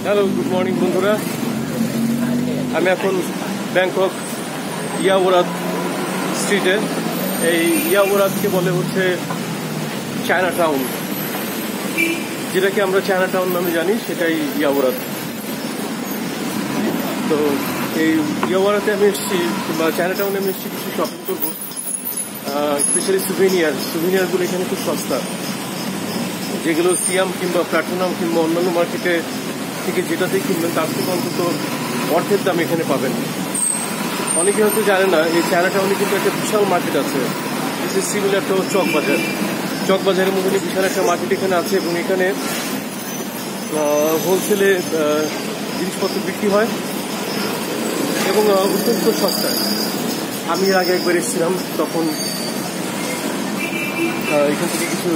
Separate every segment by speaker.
Speaker 1: Hello, good morning বন্ধুরা। আমি এখন ব্যাংকক ইয়াওরাত স্ট্রিটে। এই ইয়াওরাতকে বলে হচ্ছে চায়না টাউন, যেটাকে আমরা চায়না টাউন নামে জানি, সেটাই ইয়াওরাত। তো এই ইয়াওরাতে আমি এসেছি, বা চায়না টাউনে আমি এসেছি কিছু শপিং করবো, স্পেশালি সুভিনিয়ারগুলো এখানে খুব সস্তা, যেগুলো সিয়াম কিংবা প্ল্যাটিনাম কিংবা অন্যান্য মার্কেটে থেকে যেটাতে কিনবেন তার থেকে অন্তত অর্ধেক দাম এখানে পাবেন। অনেকে হয়তো জানে না, এই চায়না টাউনে কিন্তু একটা বিশাল মার্কেট আছে, সিমিলার টু চকবাজারের মধ্যে বিশাল একটা মার্কেট এখানে আছে, এবং এখানে হোলসেলে জিনিসপত্র বিক্রি হয় এবং অত্যন্ত সস্তায়। আমি এর আগে একবার এসেছিলাম, তখন এখান থেকে কিছু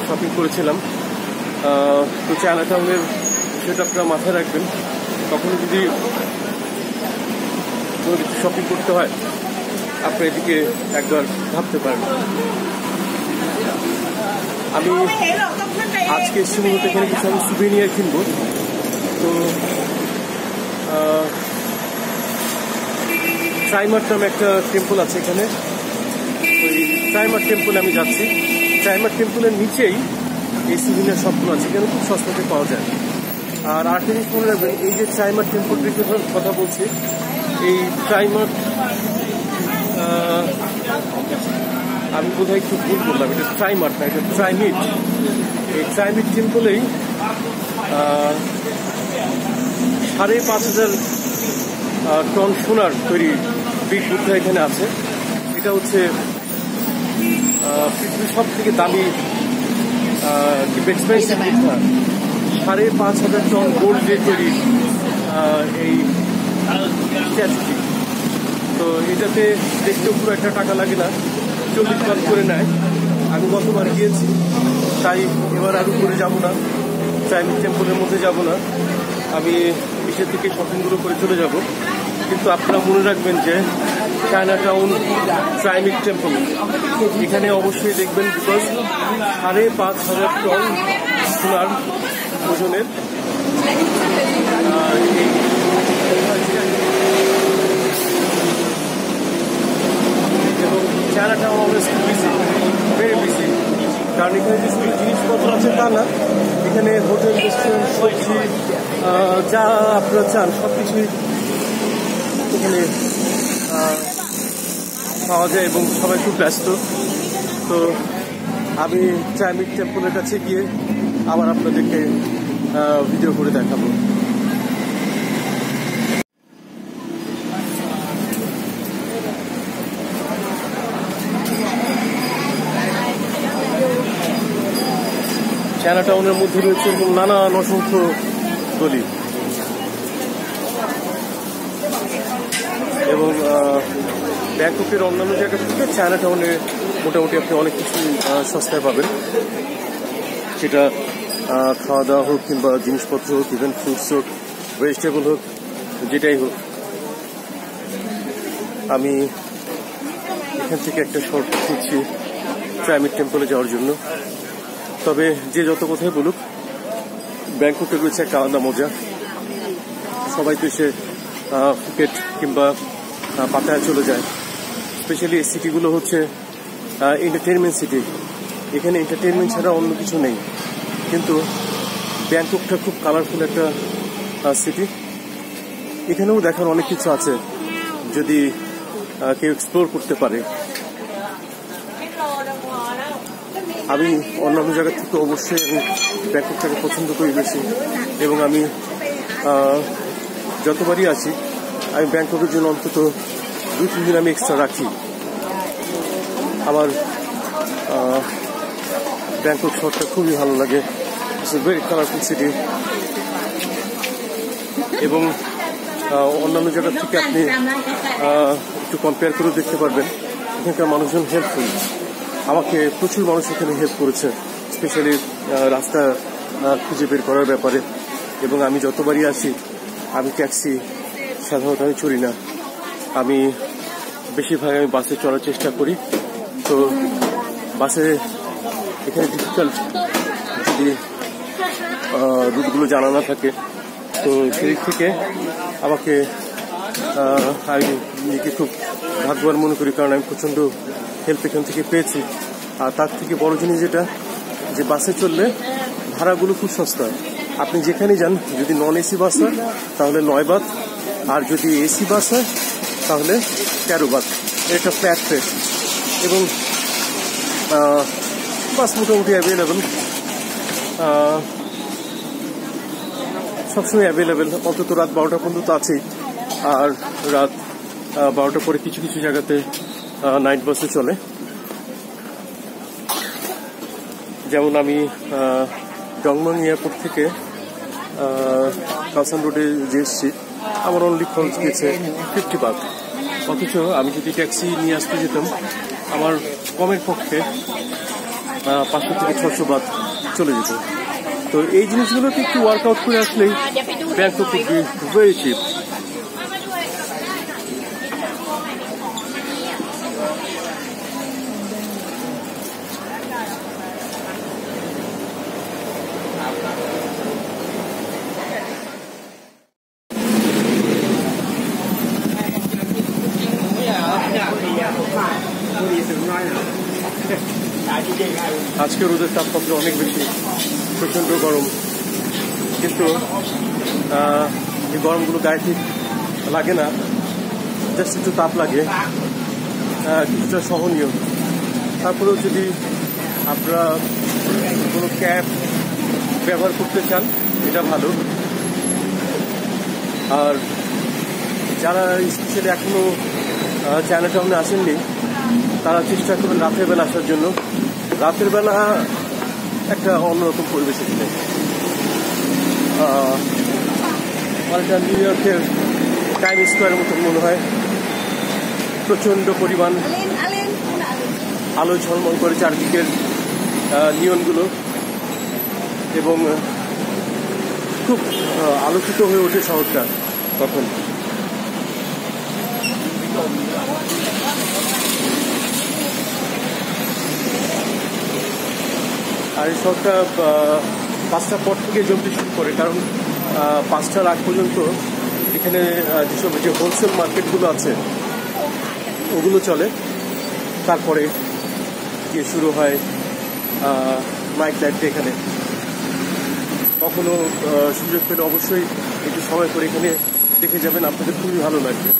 Speaker 1: শপিং করেছিলাম। তো চায়না টাউনের সেটা আপনারা মাথায় রাখবেন, তখন যদি কোনো কিছু শপিং করতে হয় আপনার এদিকে একবার ভাবতে পারেন। আমি আজকে এসেছি মূলত এখানে কিছু আমি সুভিনিয়ার কিনবো। তো ট্রাইমার্ট নামে একটা টেম্পল আছে এখানে, ওই ট্রাইমার্ট টেম্পলে আমি যাচ্ছি। ট্রাইমার্ট টেম্পলের নিচেই এই সুভিনিয়ার শপগুলো আছে, এখানে খুব সস্তাতে পাওয়া যায়। আর আরেকটা জিনিস মনে রাখবেন, এই যে ট্রাইমার্ট টেম্পলটির কথা বলছি, এই ট্রাইমার্ট আমি বোধহয় একটু ভুল করলাম, এটা ট্রাইমার্ট না, এটা ট্রাইমিট। এই ট্রাইমিট টেম্পলেই 5,500 টন সোনার তৈরি বিগ বুদ্ধা এখানে আছে। এটা হচ্ছে পৃথিবীর সব থেকে দামি এক্সপেন্সিভ বুদ্ধা। 5,500 টন গোল্ড দিয়ে তৈরি এই স্ট্যাচুটি। তো এটাতে দেখতেও পুরো একটা টাকা লাগে না, 40 লাখ করে নেয়। আমি গতবার গিয়েছি, তাই এবার আর উপরে যাবো না, ট্রাইমিট টেম্পলের মধ্যে যাব না, আমি নিচের থেকে শপিংগুলো করে চলে যাব। কিন্তু আপনারা মনে রাখবেন যে চায়না টাউন ট্রাইমিট টেম্পল এখানে অবশ্যই দেখবেন, বিকজ 5,500 টন সোনার ওজনের এবং China town always busy, very busy. কারণ এখানে যে শুধু জিনিসপত্র আছে তা না, এখানে হোটেল, রেস্টুরেন্ট, সবজি, যা আপনারা চান সব কিছুই এখানে পাওয়া যায় এবং সবাই খুব ব্যস্ত। তো আমি ট্রাইমিট টেম্পলের কাছে গিয়ে আবার আপনাদেরকে ভিডিও করে দেখাবো। চায়না টাউনের মধ্যে রয়েছে এবং নানান অসংখ্য গলি, এবং ব্যাংককের অন্যান্য জায়গা থেকে চায়না টাউনে মোটামুটি আপনি অনেক কিছু সস্তায় পাবেন, সেটা খাওয়া দাওয়া হোক কিংবা জিনিসপত্র হোক, ইভেন ফ্রুটস হোক, ভেজিটেবল হোক, যেটাই হোক। আমি এখান থেকে একটা শর্ট নিচ্ছি ট্রাইমিট টেম্পলে যাওয়ার জন্য। তবে যে যত কথাই বলুক, ব্যাংককে রয়েছে একটা আলাদা মজা। সবাই তো এসে ফুকেট কিংবা পাতায় চলে যায়। স্পেশালি এই সিটিগুলো হচ্ছে এন্টারটেনমেন্ট সিটি, এখানে এন্টারটেনমেন্ট ছাড়া অন্য কিছু নেই। কিন্তু ব্যাংককটা খুব কালারফুল একটা সিটি, এখানেও দেখার অনেক কিছু আছে যদি কেউ এক্সপ্লোর করতে পারে। আমি অন্যান্য জায়গা থেকে অবশ্যই আমি ব্যাংককটাকে পছন্দ করি বেশি, এবং আমি যতবারই আসি আমি ব্যাংককের জন্য অন্তত 2-3 দিন আমি এক্সট্রা রাখি। আমার ব্যাংকক শহরটা খুবই ভালো লাগে, it's a very colourful city, এবং অন্যান্য জায়গা থেকে আপনি একটু কম্পেয়ার করে দেখতে পারবেন। এখানকার মানুষজন হেল্পফুল, আমাকে প্রচুর মানুষ এখানে হেল্প করেছে, স্পেশালি রাস্তা খুঁজে বের করার ব্যাপারে। এবং আমি যতবারই আসি আমি ট্যাক্সি সাধারণত আমি চড়ি না, আমি বেশিরভাগ আমি বাসে চড়ার চেষ্টা করি। তো বাসে এখানে ডিফিকাল্ট, যদি রুটগুলো জানা না থাকে তো সেদিক থেকে আমাকে আমি নিজেকে খুব ভাগ্যবান মনে করি, কারণ আমি প্রচণ্ড হেল্প এখান থেকে পেয়েছি। আর তার থেকে বড় জিনিস যেটা, যে বাসে চললে ভাড়াগুলো খুব সস্তা। আপনি যেখানে যান, যদি নন এসি বাস হয় তাহলে 9 বাত, আর যদি এসি বাস হয় তাহলে 13 বাত। এটা ফ্ল্যাট ফেয়ার, এবং বাস মোটামুটি অ্যাভেলেবেল, সবসময় অ্যাভেলেবেল, অন্তত রাত 12টা পর্যন্ত আছেই। আর রাত 12টার পরে কিছু কিছু জায়গাতে নাইট বাসও চলে। যেমন আমি ডংমং এয়ারপোর্ট থেকে কালসান রোডে যে এসেছি, আমার অনলি খরচ গেছে 50 বাত। অথচ আমি যদি ট্যাক্সি নিয়ে আসতে যেতাম, আমার কমের পক্ষে 500 থেকে 600 বাত চলে যেত। তো এই জিনিসগুলোকে একটু ওয়ার্কআউট করে আসলেই Bangkok could be very chip. আজকে রোদের তাপমাত্রা অনেক বেশি, প্রচন্ড গরম, কিন্তু এই গরমগুলো গায়ে ঠিক লাগে না, জাস্ট একটু তাপ লাগে, কিছুটা সহনীয়। তারপরেও যদি আপনারা কোনো ক্যাব ব্যবহার করতে চান, এটা ভালো। আর যারা স্পেশালি এখনো চায়না টাউনে আসেননি, তারা চেষ্টা করবেন রাতের বেলা আসার জন্য। রাতের বেলা একটা অন্যরকম পরিবেশ এখানে। অনেকটা নিউ ইয়র্কের টাইম স্কোয়ারের মতো মনে হয়। প্রচন্ড পরিমাণ আলো ঝলমল করে চারদিকের নিয়নগুলো, এবং খুব আলোকিত হয়ে ওঠে শহরটা তখন। আর এই শহরটা 5টার পর থেকে জমতে শুরু করে, কারণ 5টার আগ পর্যন্ত এখানে যেসব যে হোলসেল মার্কেটগুলো আছে ওগুলো চলে। তারপরে গিয়ে শুরু হয় নাইট লাইফটা এখানে। কখনো সুযোগ পেলে অবশ্যই একটু সময় করে এখানে দেখে যাবেন, আপনাদের খুবই ভালো লাগবে।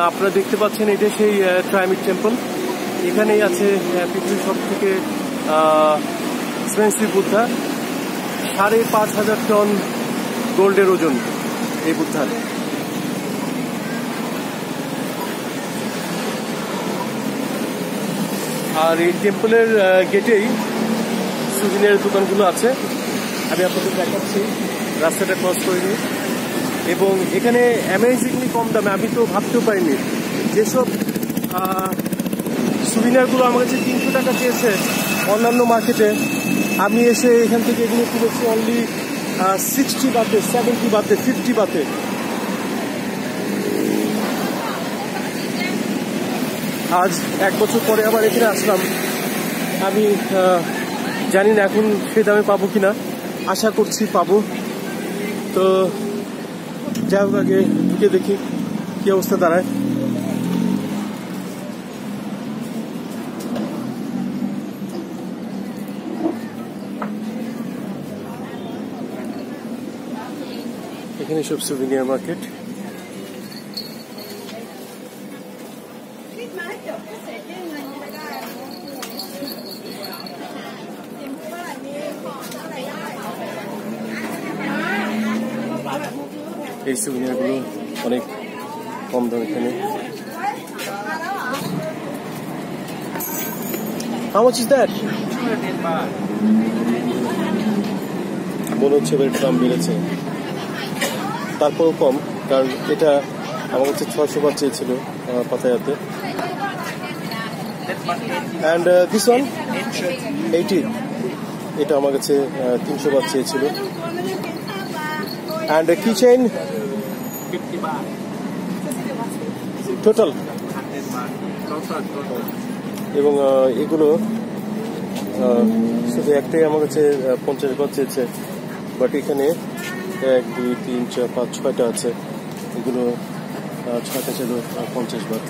Speaker 1: আপনারা দেখতে পাচ্ছেন, এটা সেই ট্রাইমিড টেম্পল। এখানেই আছে পৃথিবীর সব থেকে এক্সপেন্সিভ বুদ্ধা। 5,500 টন গোল্ডের ওজন এই বুদ্ধার। আর এই টেম্পলের গেটেই সুভিনিয়ার দোকানগুলো আছে। আমি আপনাদের দেখাচ্ছি, রাস্তাটা ক্রস করে নিই। এবং এখানে অ্যামেজিংলি কম দামে, আমি তো ভাবতেও পারিনি, যেসব সুভিনিয়ারগুলো আমার কাছে 300 টাকা চেয়েছে অন্যান্য মার্কেটে, আমি এসে এখান থেকে এগুলো কিনেছি অনলি 60 বাতে, 70 বাতে, 50 বাতে। আজ 1 বছর পরে আবার এখানে আসলাম। আমি জানি না এখন সে দামে পাবো কিনা, আশা করছি পাবো। তো যাই হোক, আগে ঢুকে দেখি কি অবস্থা দাঁড়ায়। এখানে সব সুভিনিয়ার মার্কেট। এই সুভিনিয়ারগুলো অনেক কম দাম এখানে। How much is that? মনে হচ্ছে এবার দাম বেড়েছে, তারপরও কম, কারণ এটা আমার কাছে 600 বাত চেয়েছিল পাতায়াতে। অ্যান্ড দিস ওয়ান 80, এটা আমার কাছে 300 বাত চেয়েছিল। অ্যান্ড কি চেইন টোটাল, এবং এগুলো শুধু একটাই আমার কাছে 50 বাত চেয়েছে, বাট এখানে 1 2 3 4 5 6টা আছে, এগুলো 6টা ছিল 50 বাত।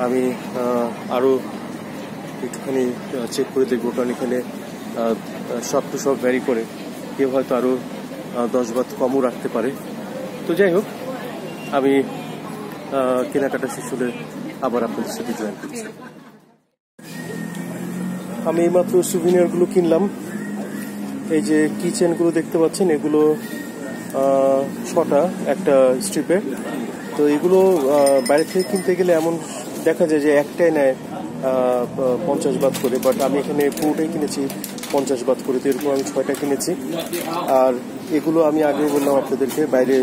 Speaker 1: আমি আরও একটুখানি চেক করে দেখবো, কারণ এখানে সব টু সব ভ্যারি করে, কেউ হয়তো আরও 10 বাত কমও রাখতে পারে। তো যাই হোক, আমি কেনাকাটা শেষ হলে আবার আপনাদের সাথে জয়েন করছি। আমি এইমাত্র সুভিনিয়ারগুলো কিনলাম। এই যে কিচেনগুলো দেখতে পাচ্ছেন, এগুলো 6টা একটা স্ট্রিপে। তো এগুলো বাইরে থেকে কিনতে গেলে এমন দেখা যায় যে একটাই নেয় 50 বাত করে, বাট আমি এখানে পুরোটাই কিনেছি 50 বাত করে। তো এরকম আমি 6টা কিনেছি। আর এগুলো আমি আগেও বললাম আপনাদেরকে, বাইরে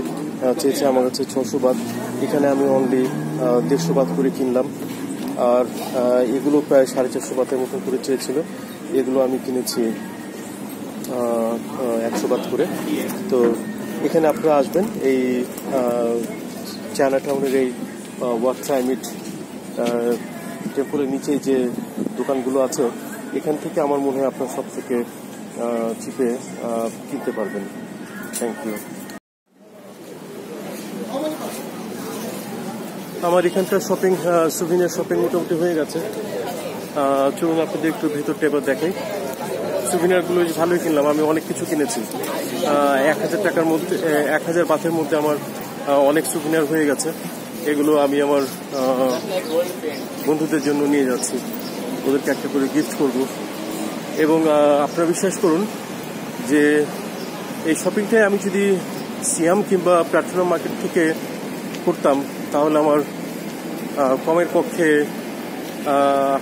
Speaker 1: চেয়েছে আমার কাছে 600 বাত, এখানে আমি অনলি 150 বাত করে কিনলাম। আর এগুলো প্রায় 450 বাতের মতন করে চেয়েছিল, এগুলো আমি কিনেছি 100 বাত করে। তো এখানে আপনারা আসবেন, এই চায়না টাউনের এই ওয়াক ট্রাইমিট টেম্পলের নিচে যে দোকানগুলো আছে, এখান থেকে আমার মনে হয় আপনার সব থেকে চিপে কিনতে পারবেন। Thank you. আমার এখানকার শপিং, সুভিনিয়ার শপিং মোটামুটি হয়ে গেছে। চলুন আপনাদের একটু ভেতরটা এবার দেখাই। সুভিনিয়ারগুলো ভালোই কিনলাম, আমি অনেক কিছু কিনেছি। 1000 টাকার মধ্যে, 1000 বাতের মধ্যে আমার অনেক সুভিনিয়ার হয়ে গেছে। এগুলো আমি আমার বন্ধুদের জন্য নিয়ে যাচ্ছি, ওদেরকে একটা করে গিফট করব। এবং আপনারা বিশ্বাস করুন যে এই শপিংটাই আমি যদি সিয়াম কিংবা প্ল্যাটফর্ম মার্কেট থেকে করতাম, তাহলে আমার কমের পক্ষে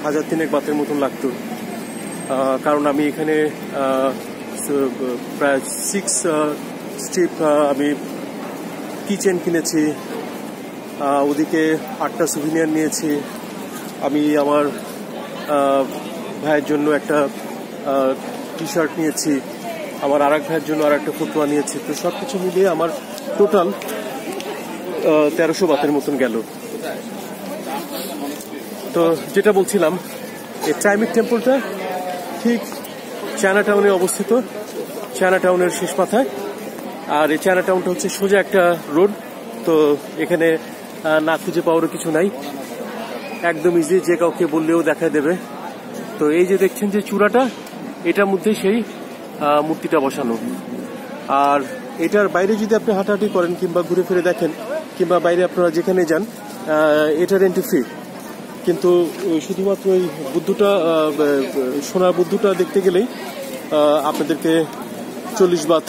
Speaker 1: 1000-3 বাতের মতন লাগতো। কারণ আমি এখানে প্রায় 6 স্ট্রিপ আমি কিচেন কিনেছি, ওদিকে 8টা সুভিনিয়ার নিয়েছি। আমি আমার ভাইয়ের জন্য একটা টি শার্ট নিয়েছি, আমার আরেক ভাইয়ের জন্য আর একটা ফতুয়া নিয়েছি। তো সব কিছু মিলিয়ে আমার টোটাল 1300 বাতের মতন গেল। তো যেটা বলছিলাম, এই ট্রাইমিট টেম্পলটা ঠিক চায়না টাউনে অবস্থিত, চায়না টাউনের শেষ মাথায়। আর এই চায়না টাউনটা হচ্ছে সোজা একটা রোড। তো এখানে না খুঁজে পাওয়ারও কিছু নাই, একদম ইজি, যে কাউকে বললেও দেখা দেবে। তো এই যে দেখছেন যে চূড়াটা, এটার মধ্যে সেই মূর্তিটা বসানো। আর এটার বাইরে যদি আপনি হাঁটাহাঁটি করেন কিংবা ঘুরে ফিরে দেখেন, কিংবা বাইরে আপনারা যেখানে যান, এটার এন্ট্রি ফ্রি। কিন্তু শুধুমাত্র ওই বুদ্ধটা, সোনার বুদ্ধটা দেখতে গেলেই আপনাদেরকে 40 বাত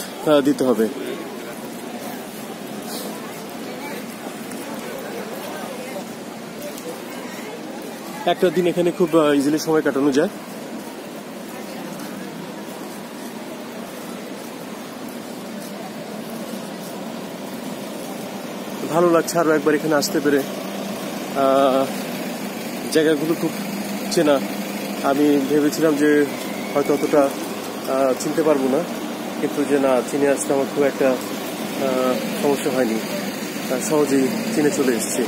Speaker 1: দিতে হবে। একটা দিন এখানে খুব ইজিলি সময় কাটানো যায়। ভালো লাগছে আরো একবার এখানে আসতে পেরে। জায়গাগুলো খুব চেনা। আমি ভেবেছিলাম যে হয়তো অতটা চিনতে পারবো না, কিন্তু যে না, চিনে আসতে আমার খুব একটা সমস্যা হয়নি, সহজেই চিনে চলে এসেছি।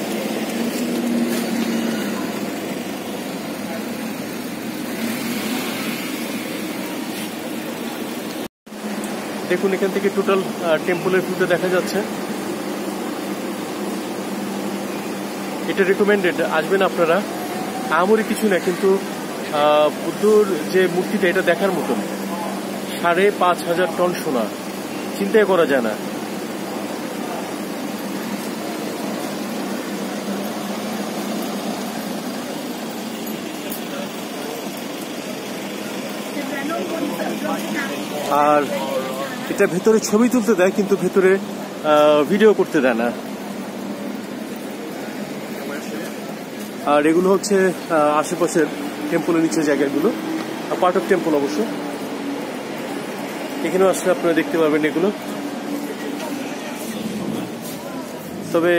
Speaker 1: দেখুন এখান থেকে টোটাল টেম্পলের ভিউটা দেখা যাচ্ছে। এটা রেকমেন্ডেড, আসবেন আপনারা। আমারই কিছু না, কিন্তু বুদ্ধর যে মূর্তিটা, এটা দেখার মতন। 5500 টন সোনা, চিন্তাই করা যায় না। আর এটা ভেতরে ছবি তুলতে দেয়, কিন্তু ভেতরে ভিডিও করতে দেয় না। আর এগুলো হচ্ছে আশেপাশের টেম্পলের নিচে জায়গাগুলো, পার্ট অফ টেম্পল অবশ্য। এখানেও আসলে আপনারা দেখতে পাবেন এগুলো। তবে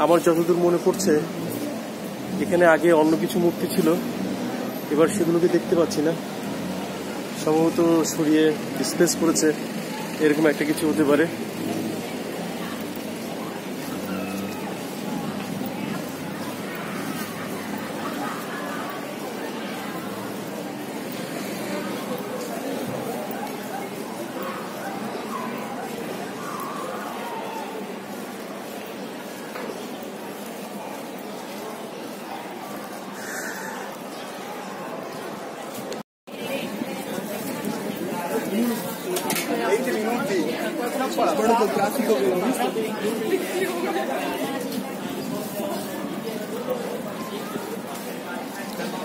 Speaker 1: আমার যতদূর মনে পড়ছে, এখানে আগে অন্য কিছু মূর্তি ছিল, এবার সেগুলোকে দেখতে পাচ্ছি না। সম্ভবত সরিয়ে ডিসপ্লেস করেছে, এরকম একটা কিছু হতে পারে।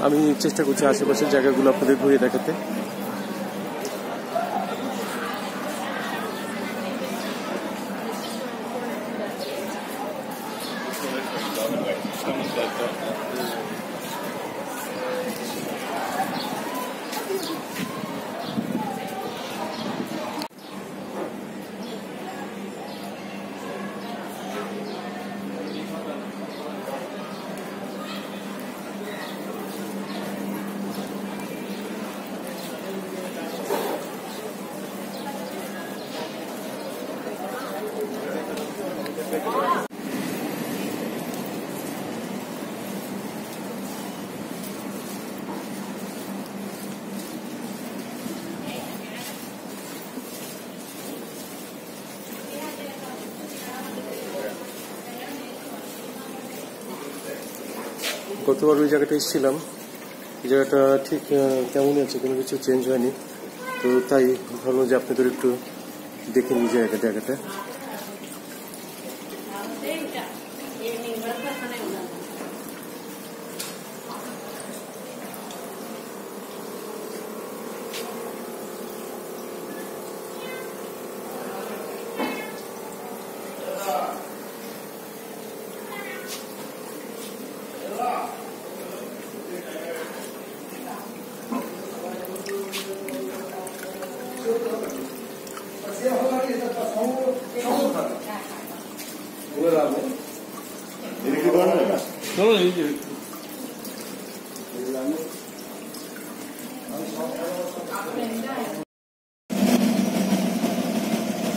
Speaker 1: আমি চেষ্টা করছি আশেপাশের জায়গাগুলো আপনাদের ঘুরিয়ে দেখাতে। গতবার ওই জায়গাটা এসেছিলাম, জায়গাটা ঠিক তেমনই আছে, কোনো কিছু চেঞ্জ হয়নি। তো তাই ভাবলাম যে আপনাদের একটু দেখে নিয়ে জায়গাটা।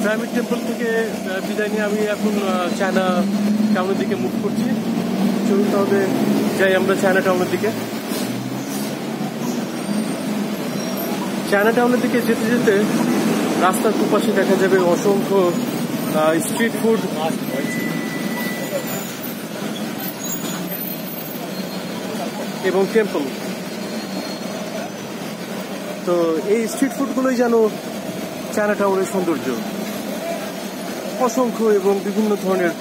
Speaker 1: পিরামিড টেম্পল থেকে বিদায় নিয়ে আমি এখন চায়না টাউনের দিকে মুভ করছি। চলুন তাহলে যাই আমরা চায়না টাউনের দিকে। চায়না টাউনের দিকে যেতে যেতে রাস্তার দুপাশে দেখা যাবে অসংখ্য স্ট্রিট ফুড এবং টেম্পল। তো এই স্ট্রিট ফুডগুলোই যেন চায়না টাউনের সৌন্দর্য। অসংখ্য এবং বিভিন্ন ধরনের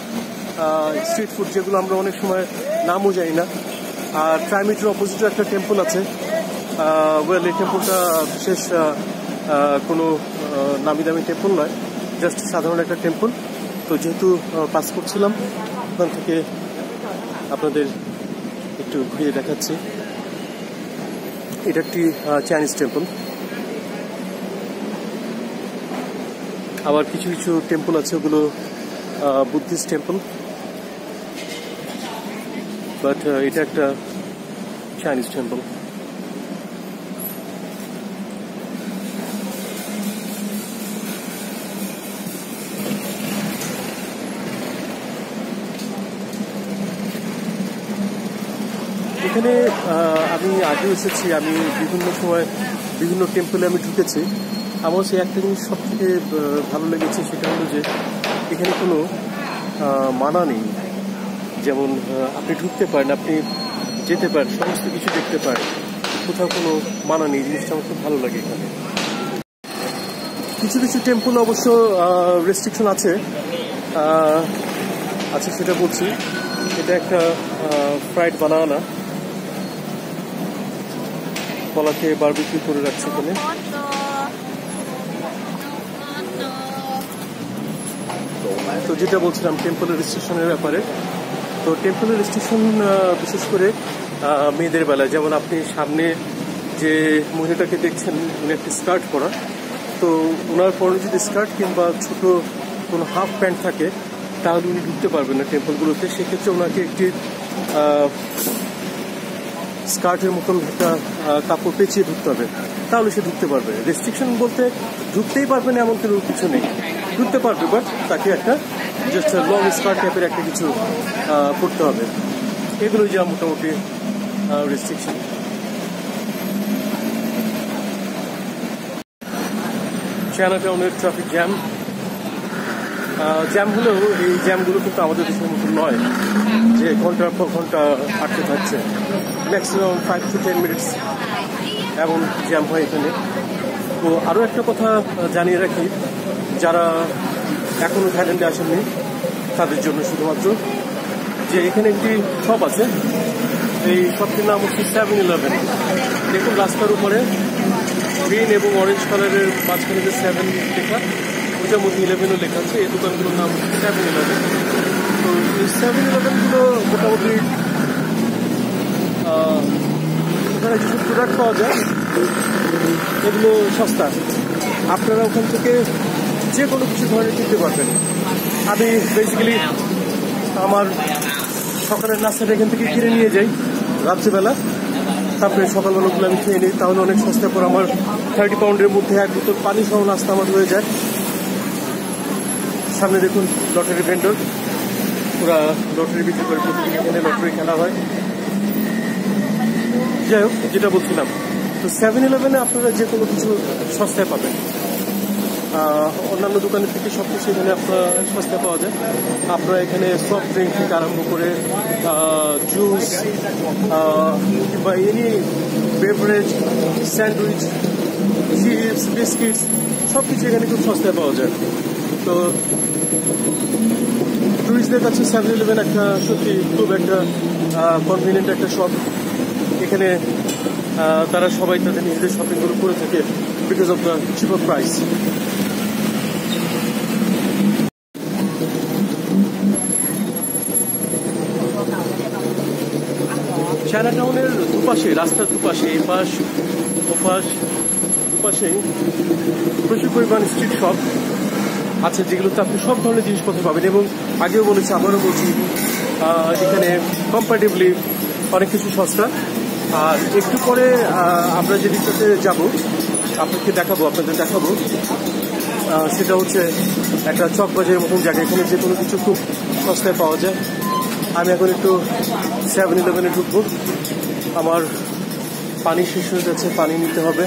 Speaker 1: স্ট্রিট ফুড, যেগুলো আমরা অনেক সময় নামও জানি না। আর পিরামিডের অপোজিটে একটা টেম্পল আছে। এই টেম্পলটা বিশেষ কোনো নামি দামি টেম্পল নয়, জাস্ট সাধারণ একটা টেম্পল। তো যেহেতু পাস করছিলাম, ওখান থেকে আপনাদের একটু ঘুরিয়ে দেখাচ্ছি। এটা একটি চাইনিজ টেম্পল। আবার কিছু কিছু টেম্পল আছে, ওগুলো বুদ্ধিস্ট টেম্পল, বাট এটা একটা চাইনিজ টেম্পল। এখানে আমি আগেও এসেছি, আমি বিভিন্ন সময় বিভিন্ন টেম্পলে আমি ঢুকেছি। আমার সেই একটা জিনিস সব থেকে ভালো লেগেছে, সেটা হলো যে এখানে কোনো মানা নেই। যেমন আপনি ঢুকতে পারেন, আপনি যেতে পারেন, সমস্ত কিছু দেখতে পারেন, কোথাও কোনো মানা নেই। জিনিসটা আমার খুব ভালো লাগে এখানে। কিছু কিছু টেম্পল অবশ্য রেস্ট্রিকশন আছে, সেটা বলছি। এটা একটা ফ্রাইড বানানা, কলাকে বারবিকিউ করে রাখছে এখানে। তো যেটা বলছিলাম টেম্পলের রেস্ট্রিকশনের ব্যাপারে, তো টেম্পলের রেস্ট্রিকশন বিশেষ করে মেয়েদের বেলায়। যেমন আপনি সামনে যে মহিলাটাকে দেখছেন, উনি একটি স্কার্ট পরা, তো ওনার পরনে যদি স্কার্ট কিংবা ছোট কোনো হাফ প্যান্ট থাকে, তাহলে উনি ঢুকতে পারবেন না টেম্পলগুলোতে। সেক্ষেত্রে ওনাকে একটি স্কার্টের মতন একটা কাপড় পেঁচিয়ে ঢুকতে হবে, তাহলে সে ঢুকতে পারবে। রেস্ট্রিকশন বলতে ঢুকতেই পারবে না এমন কিছু নেই, ঢুকতে পারবে, বাট তাকে একটা জাস্ট লং স্কার্ট টাইপের একটা কিছু পরতে হবে। এগুলো যা মোটামুটি রেস্ট্রিকশন। চায়নাটাউনের ট্রাফিক জ্যাম হলেও এই জ্যামগুলো কিন্তু আমাদের দেশের মতো নয় যে ঘন্টার পর ঘন্টা আটকে থাকছে। ম্যাক্সিমাম 5 to 10 মিনিটস এমন জ্যাম হয় এখানে। তো আরও একটা কথা জানিয়ে রাখি, যারা এখনো থাইল্যান্ডে আসেননি তাদের জন্য শুধুমাত্র, যে এখানে একটি শপ আছে, এই শপটির নাম হচ্ছে 7-Eleven। দেখুন রাস্তার উপরে গ্রিন এবং অরেঞ্জ কালারের মাঝখানে যে 7 লেখা, ওটার মধ্যে 11ও লেখা আছে। এই দোকানগুলোর নাম হচ্ছে 7-Eleven। তো এই 7-Elevenগুলো মোটামুটি ওখানে যেসব প্রোডাক্ট পাওয়া যায় এগুলো সস্তা, আপনারা ওখান থেকে যে কোনো কিছু ধরনের কিনতে পারবেন। আমি বেসিক্যালি আমার সকালের নাস্তাটা এখান থেকে কিনে নিয়ে যাই রাত্রিবেলা, তারপরে সকালবেলাগুলো আমি খেয়ে নিই, তাহলে অনেক সস্তা করে আমার 30 পাউন্ডের মধ্যে 1 বোতল পানি সহ নাস্তা আমার হয়ে যায়। সামনে দেখুন লটারি ভেন্ডর, ওরা লটারি বিক্রি করে, প্রতিদিন এখানে লটারি খেলা হয়। যাই হোক, যেটা বলছিলাম, তো 7-Eleven আপনারা যে কোনো কিছু সস্তায় পাবেন। অন্যান্য দোকানের থেকে সব কিছু এখানে আপনার সস্তায় পাওয়া যায়। আপনারা এখানে সফট ড্রিঙ্ক থেকে আরম্ভ করে জুস বা any beverage, sandwich, chips, biscuits সব কিছু এখানে খুব সস্তায় পাওয়া যায়। তো টুরিস্টদের কাছে 7-Eleven একটা সত্যি খুব একটা কনভিনিয়েন্ট একটা শপ। এখানে তারা সবাই তাদের নিজেদের শপিংগুলো করে থাকে because of the cheaper price. চায়নাটাউনের দুপাশে, রাস্তার দুপাশে, এই পাশ ওপাশ দুপাশেই প্রচুর পরিমাণ স্ট্রিট শপ আছে, যেগুলোতে আপনি সব ধরনের জিনিসপত্র পাবেন। এবং আগেও বলেছি, আবারও বলছি, এখানে কম্পারেটিভলি অনেক কিছু সস্তা। আর একটু পরে আমরা যে দিকটাতে যাবো আপনাদের দেখাবো, সেটা হচ্ছে একটা চকবাজারের মতন জায়গা। এখানে যে কোনো কিছু খুব সস্তায় পাওয়া যায়। আমি এখন একটু 7-Eleven ঢুকবো, আমার পানি শেষ হয়ে যাচ্ছে, পানি নিতে হবে।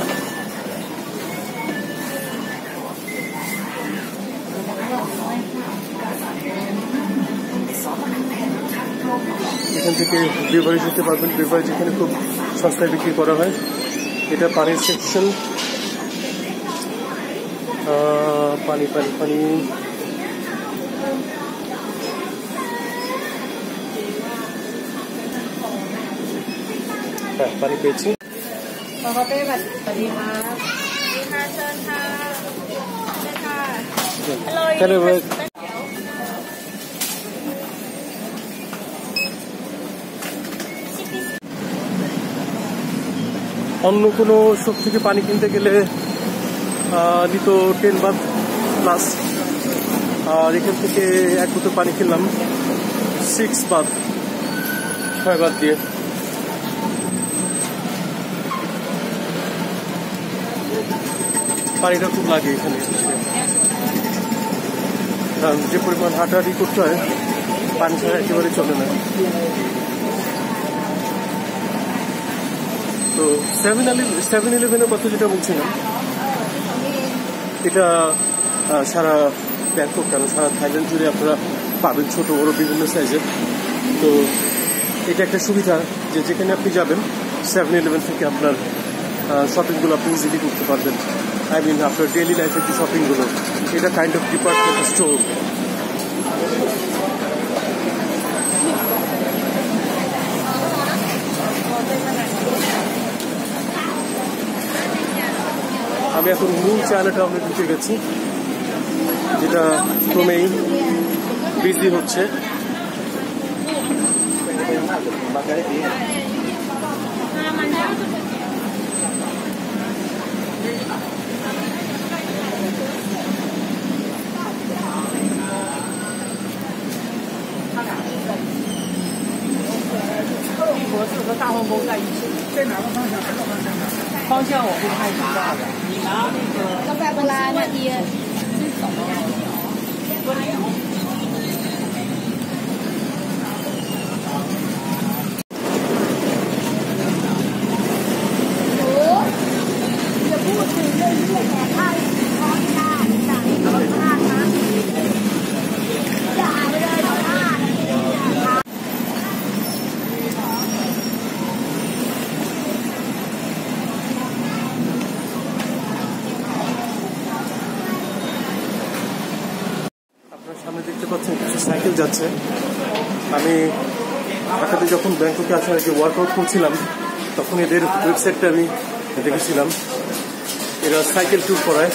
Speaker 1: এখান থেকে বেভারেজ নিতে পারবেন, বেভারেজ এখানে খুব সস্তায় বিক্রি করা হয়। এটা পানির সেকশন, পানি পানি পানি হ্যাঁ, পানি পেয়েছি। অন্য কোনো শপ থেকে পানি কিনতে গেলে নিত 10 বাত প্লাস, আর এখান থেকে 1 বোতল পানি কিনলাম 6 বাত, 6 বাত দিয়ে। পানিটা খুব লাগে এখানে, কারণ যে পরিমাণ হাঁটাহাঁটি করতে হয় পানি ছাড়া একেবারে চলে না। তো 7-Eleven কথা যেটা বলছিলাম, এটা সারা ব্যাংকক কেন সারা থাইল্যান্ড জুড়ে আপনারা পাবেন ছোট বড় বিভিন্ন সাইজের। তো এটা একটা সুবিধা যে যেখানে আপনি যাবেন 7-Eleven থেকে আপনার শপিংগুলো আপনি ইজিলি করতে পারবেন। আই মিন আপনার ডেইলি লাইফের যে শপিংগুলো, এটা কাইন্ড অফ ডিপার্টমেন্ট স্টোর। আমি এখন মূল চায়নাটাউনে ঢুকে গেছি, যেটা ক্রমেই বিজি হচ্ছে।
Speaker 2: 大黄蜂在一起，在哪个方向？哪个方向？方向我不太知道的。你拿那个。要不然拉那边。
Speaker 1: সামনে দেখতে পাচ্ছেন কিছু সাইকেল যাচ্ছে। আমি ঢাকাতে যখন ব্যাংককে আসার আগে ওয়ার্কআউট করছিলাম তখন এদের ওয়েবসাইটটা আমি দেখেছিলাম। এরা সাইকেল ট্যুর করায়,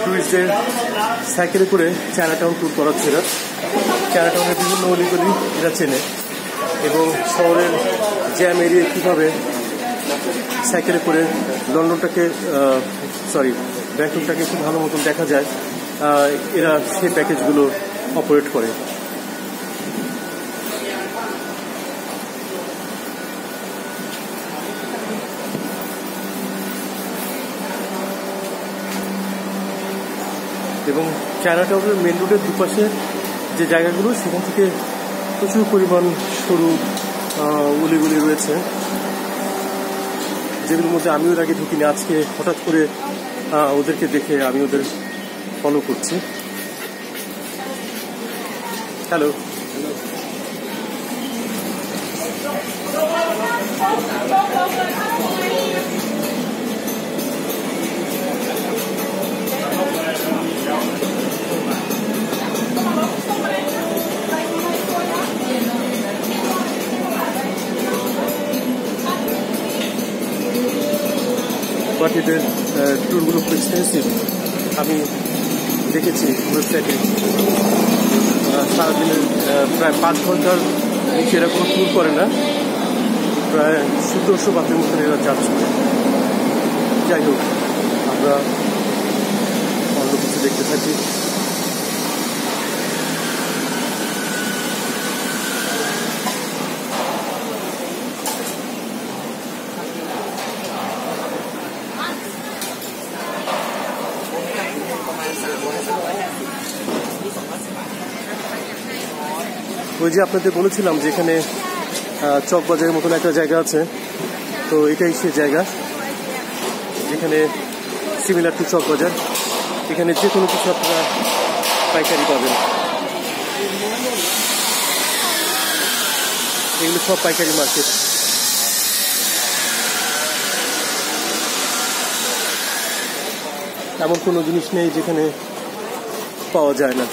Speaker 1: টুরিস্টদের সাইকেলে করে চায়নাটাউন ট্যুর করাচ্ছে। এরা চায়নাটাউনের বিভিন্ন অলিগলি এরা চেনে এবং শহরের জ্যাম এরিয়া কীভাবে সাইকেলে করে লন্ডনটাকে ব্যাংককটাকে খুব ভালো মতন দেখা যায়, এরা সেই প্যাকেজগুলো অপারেট করে। এবং চায়নাটাউনের মেন রোডের দুপাশে যে জায়গাগুলো সেখান থেকে প্রচুর পরিমাণ সরু অলিগলি রয়েছে, যেগুলোর মধ্যে আমিও আগে ঢুকিনি। আজকে হঠাৎ করে ওদেরকে দেখে আমি ওদের ফলো করছি। হ্যালো, বাট এদের ট্যুরগুলো খুব এক্সপেন্সিভ। আমি দেখেছি ওয়েবসাইটে সারাদিনের প্রায় 5 ঘন্টার নিচে এরা কোনো ট্যুর করে না, প্রায় 1700 বাতের মতন এরা চার্জ করে। যাই হোক, আমরা অন্য কিছু দেখতে থাকি। ওই যে আপনাদের বলেছিলাম যে এখানে চকবাজারের মতন একটা জায়গা আছে, তো এটাই সে জায়গা যেখানে সিমিলার টু চকবাজার। এখানে যে কোনো কিছু আপনারা পাইকারি পাবেন। এগুলো সব পাইকারি মার্কেট। এমন কোনো জিনিস নেই যেখানে পাওয়া যায় না।